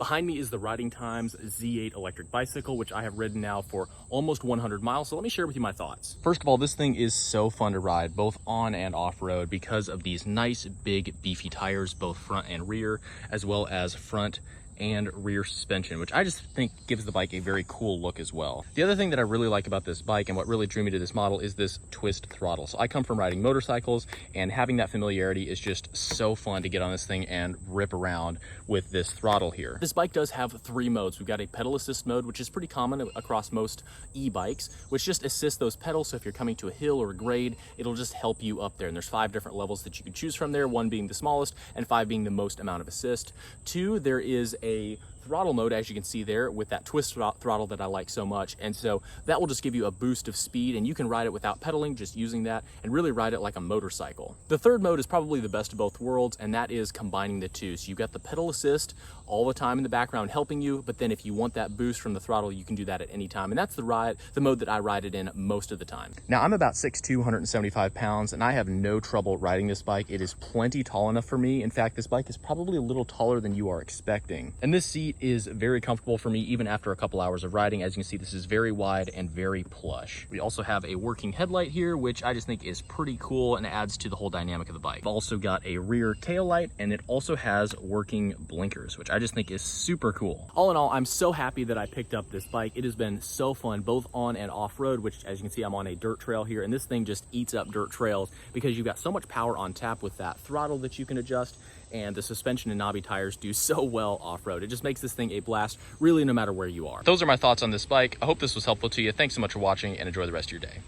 Behind me is the Riding Times Z8 electric bicycle, which I have ridden now for almost 100 miles. So let me share with you my thoughts. First of all, this thing is so fun to ride, both on and off-road, because of these nice, big, beefy tires, both front and rear, as well as front and rear suspension, which I just think gives the bike a very cool look as well. The other thing that I really like about this bike and what really drew me to this model is this twist throttle. So I come from riding motorcycles, and having that familiarity is just so fun to get on this thing and rip around with this throttle here. This bike does have 3 modes. We've got a pedal assist mode, which is pretty common across most e-bikes, which just assists those pedals. So if you're coming to a hill or a grade, it'll just help you up there. And there's 5 different levels that you can choose from there, 1 being the smallest and 5 being the most amount of assist. 2, there is a throttle mode, as you can see there, with that twist throttle that I like so much, and so that will just give you a boost of speed, and you can ride it without pedaling, just using that, and really ride it like a motorcycle. The 3rd mode is probably the best of both worlds, and that is combining the 2. So you've got the pedal assist all the time in the background helping you, but then if you want that boost from the throttle, you can do that at any time, and that's the mode that I ride it in most of the time. Now, I'm about 6'2", 175 pounds, and I have no trouble riding this bike. It is plenty tall enough for me. In fact, this bike is probably a little taller than you are expecting, and this seat is very comfortable for me even after a couple hours of riding. As you can see, this is very wide and very plush. We also have a working headlight here, which I just think is pretty cool and adds to the whole dynamic of the bike. We've also got a rear tail light, and it also has working blinkers, which I just think is super cool. All in all, I'm so happy that I picked up this bike. It has been so fun, both on and off-road, which, as you can see, I'm on a dirt trail here, and this thing just eats up dirt trails because you've got so much power on tap with that throttle that you can adjust, and the suspension and knobby tires do so well off-road. It just makes this thing a blast, really, no matter where you are. Those are my thoughts on this bike. I hope this was helpful to you. Thanks so much for watching, and enjoy the rest of your day.